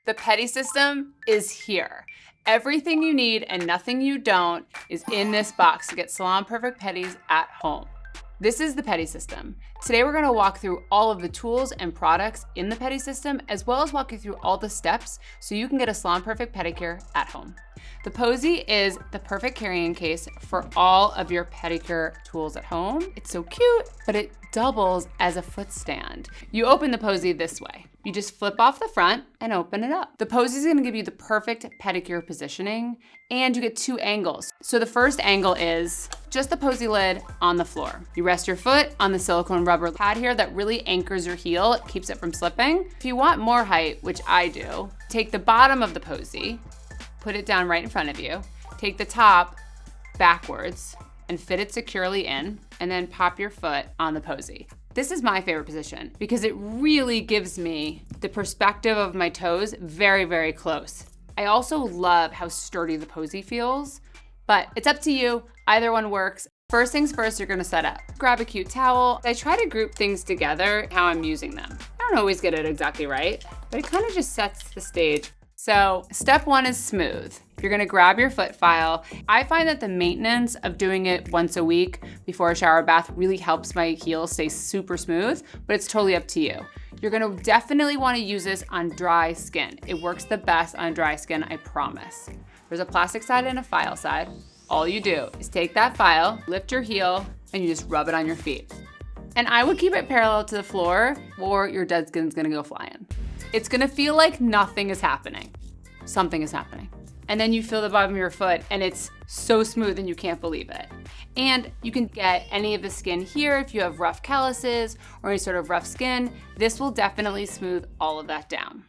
The Pedi system is here. Everything you need and nothing you don't is in this box to get salon perfect pedis at home. This is the Pedi system. Today we're gonna walk through all of the tools and products in the Pedi system, as well as walk you through all the steps so you can get a salon perfect pedicure at home. The Posy is the perfect carrying case for all of your pedicure tools at home. It's so cute, but it doubles as a foot stand. You open the Posy this way. You just flip off the front and open it up. The Posy is gonna give you the perfect pedicure positioning, and you get two angles. So the first angle is just the Posy lid on the floor. You rest your foot on the silicone rubber pad here that really anchors your heel. It keeps it from slipping. If you want more height, which I do, take the bottom of the Posy, put it down right in front of you, take the top backwards and fit it securely in, and then pop your foot on the Posy. This is my favorite position because it really gives me the perspective of my toes very, very close. I also love how sturdy the Posy feels, but it's up to you. Either one works. First things first, you're gonna set up. Grab a cute towel. I try to group things together how I'm using them. I don't always get it exactly right, but it kind of just sets the stage. So step one is smooth. You're gonna grab your foot file. I find that the maintenance of doing it once a week before a shower bath really helps my heels stay super smooth, but it's totally up to you. You're gonna definitely wanna use this on dry skin. It works the best on dry skin, I promise. There's a plastic side and a file side. All you do is take that file, lift your heel, and you just rub it on your feet. And I would keep it parallel to the floor or your dead skin's gonna go flying. It's gonna feel like nothing is happening. Something is happening. And then you feel the bottom of your foot and it's so smooth and you can't believe it. And you can get any of the skin here if you have rough calluses or any sort of rough skin. This will definitely smooth all of that down.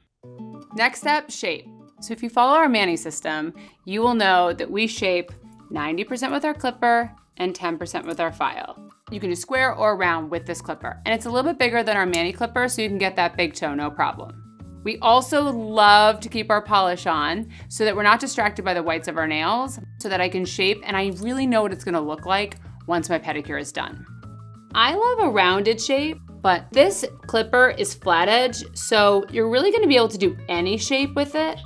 Next step, shape. So if you follow our Mani system, you will know that we shape 90% with our clipper and 10% with our file. You can do square or round with this clipper. And it's a little bit bigger than our Mani clipper, so you can get that big toe, no problem. We also love to keep our polish on so that we're not distracted by the whites of our nails, so that I can shape and I really know what it's gonna look like once my pedicure is done. I love a rounded shape, but this clipper is flat edge, so you're really gonna be able to do any shape with it.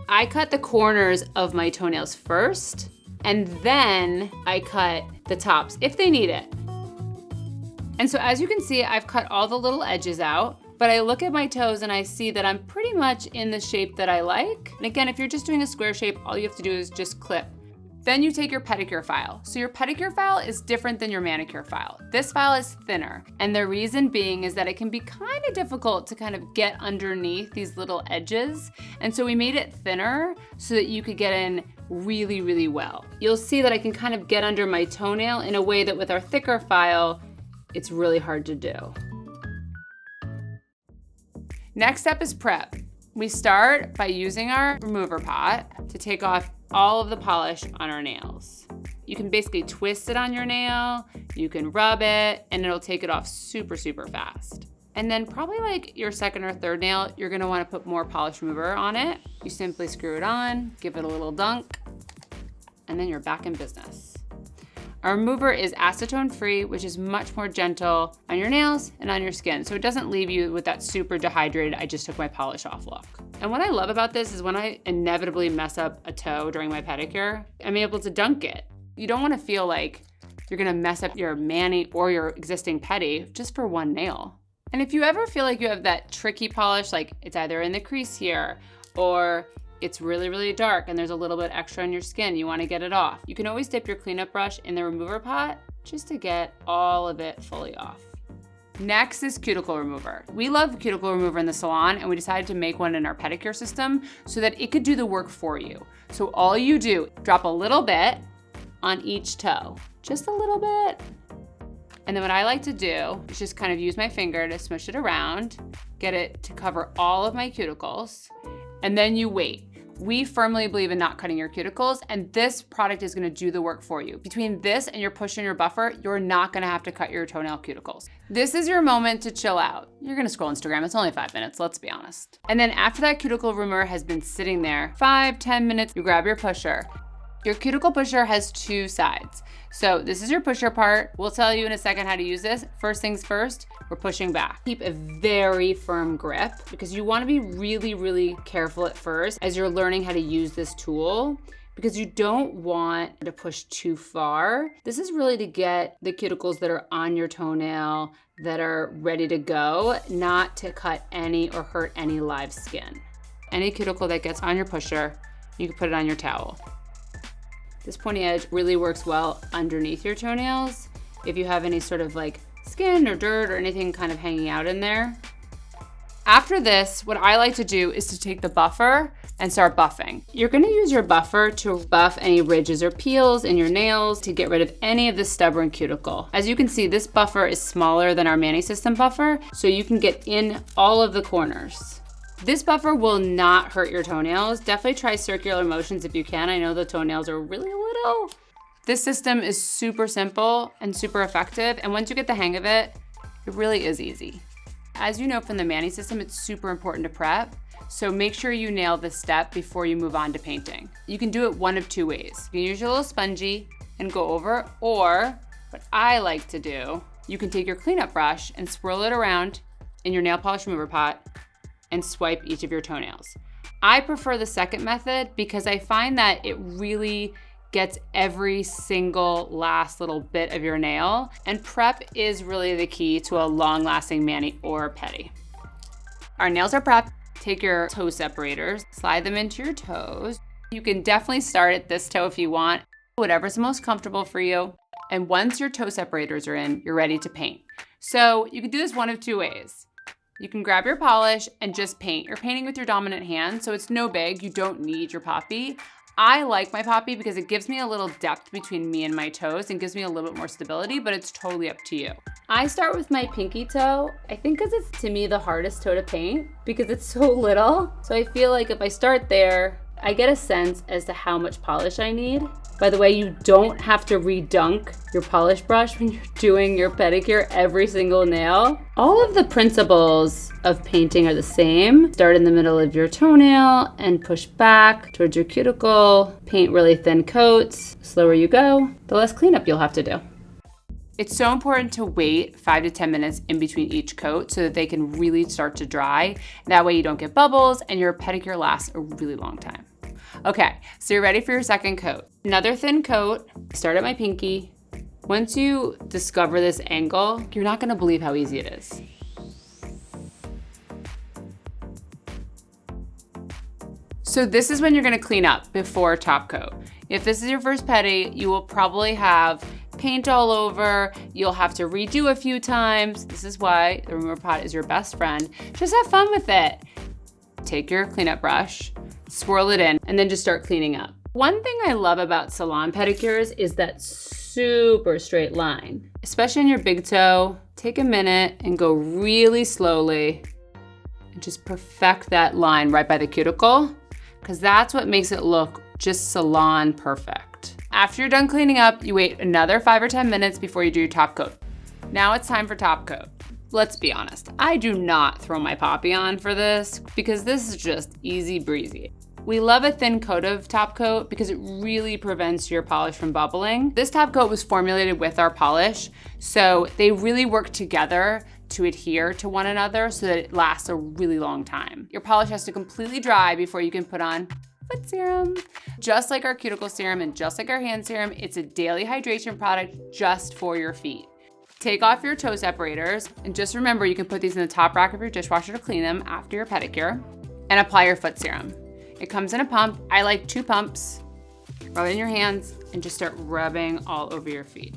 I cut the corners of my toenails first, and then I cut the tops if they need it. And so as you can see, I've cut all the little edges out, but I look at my toes and I see that I'm pretty much in the shape that I like. And again, if you're just doing a square shape, all you have to do is just clip. Then you take your pedicure file. So your pedicure file is different than your manicure file. This file is thinner. And the reason being is that it can be kind of difficult to kind of get underneath these little edges. And so we made it thinner so that you could get in really, really well. You'll see that I can kind of get under my toenail in a way that with our thicker file, it's really hard to do. Next step is prep. We start by using our remover pot to take off all of the polish on our nails. You can basically twist it on your nail, you can rub it, and it'll take it off super, super fast. And then probably like your second or third nail, you're gonna wanna put more polish remover on it. You simply screw it on, give it a little dunk, and then you're back in business. Our remover is acetone free, which is much more gentle on your nails and on your skin. So it doesn't leave you with that super dehydrated, I just took my polish off look. And what I love about this is when I inevitably mess up a toe during my pedicure, I'm able to dunk it. You don't wanna feel like you're gonna mess up your mani or your existing pedi just for one nail. And if you ever feel like you have that tricky polish, like it's either in the crease here or it's really, really dark and there's a little bit extra on your skin, you wanna get it off, you can always dip your cleanup brush in the remover pot just to get all of it fully off. Next is cuticle remover. We love cuticle remover in the salon and we decided to make one in our pedicure system so that it could do the work for you. So all you do, drop a little bit on each toe, just a little bit. And then what I like to do is just kind of use my finger to smush it around, get it to cover all of my cuticles, and then you wait. We firmly believe in not cutting your cuticles, and this product is gonna do the work for you. Between this and your push and your buffer, you're not gonna have to cut your toenail cuticles. This is your moment to chill out. You're gonna scroll Instagram, it's only 5 minutes, let's be honest. And then after that cuticle remover has been sitting there, 5-10 minutes, you grab your pusher. Your cuticle pusher has two sides. So this is your pusher part. We'll tell you in a second how to use this. First things first, we're pushing back. Keep a very firm grip because you want to be really, really careful at first as you're learning how to use this tool, because you don't want to push too far. This is really to get the cuticles that are on your toenail that are ready to go, not to cut any or hurt any live skin. Any cuticle that gets on your pusher, you can put it on your towel. This pointy edge really works well underneath your toenails if you have any sort of like skin or dirt or anything kind of hanging out in there. After this, what I like to do is to take the buffer and start buffing. You're gonna use your buffer to buff any ridges or peels in your nails to get rid of any of the stubborn cuticle. As you can see, this buffer is smaller than our Mani System buffer, so you can get in all of the corners. This buffer will not hurt your toenails. Definitely try circular motions if you can. I know the toenails are really little. This system is super simple and super effective, and once you get the hang of it, it really is easy. As you know from the Mani System, it's super important to prep, so make sure you nail this step before you move on to painting. You can do it one of two ways. You can use your little spongy and go over, or what I like to do, you can take your cleanup brush and swirl it around in your nail polish remover pot and swipe each of your toenails. I prefer the second method because I find that it really gets every single last little bit of your nail, and prep is really the key to a long-lasting mani or pedi. Our nails are prepped. Take your toe separators, slide them into your toes. You can definitely start at this toe if you want, whatever's most comfortable for you. And once your toe separators are in, you're ready to paint. So you can do this one of two ways. You can grab your polish and just paint. You're painting with your dominant hand, so it's no big. You don't need your poppy. I like my poppy because it gives me a little depth between me and my toes and gives me a little bit more stability, but it's totally up to you. I start with my pinky toe, I think because it's, to me, the hardest toe to paint because it's so little. So I feel like if I start there, I get a sense as to how much polish I need. By the way, you don't have to redunk your polish brush when you're doing your pedicure every single nail. All of the principles of painting are the same. Start in the middle of your toenail and push back towards your cuticle. Paint really thin coats. The slower you go, the less cleanup you'll have to do. It's so important to wait 5 to 10 minutes in between each coat so that they can really start to dry. That way you don't get bubbles and your pedicure lasts a really long time. Okay, so you're ready for your second coat. Another thin coat, start at my pinky. Once you discover this angle, you're not gonna believe how easy it is. So this is when you're gonna clean up before top coat. If this is your first pedi, you will probably have paint all over, you'll have to redo a few times. This is why the remover pot is your best friend. Just have fun with it. Take your cleanup brush, swirl it in, and then just start cleaning up. One thing I love about salon pedicures is that super straight line. Especially on your big toe, take a minute and go really slowly and just perfect that line right by the cuticle, because that's what makes it look just salon perfect. After you're done cleaning up, you wait another 5 or 10 minutes before you do your top coat. Now it's time for top coat. Let's be honest, I do not throw my poppy on for this because this is just easy breezy. We love a thin coat of top coat because it really prevents your polish from bubbling. This top coat was formulated with our polish, so they really work together to adhere to one another so that it lasts a really long time. Your polish has to completely dry before you can put on foot serum. Just like our cuticle serum and just like our hand serum, it's a daily hydration product just for your feet. Take off your toe separators, and just remember you can put these in the top rack of your dishwasher to clean them after your pedicure, and apply your foot serum. It comes in a pump. I like 2 pumps. Rub it in your hands and just start rubbing all over your feet.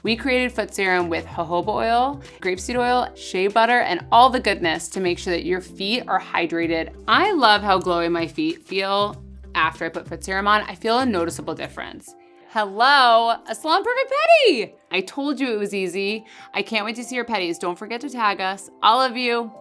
We created foot serum with jojoba oil, grapeseed oil, shea butter, and all the goodness to make sure that your feet are hydrated. I love how glowy my feet feel after I put foot serum on. I feel a noticeable difference. Hello, a Salon Perfect Pedi! I told you it was easy. I can't wait to see your pedis. Don't forget to tag us. All of you.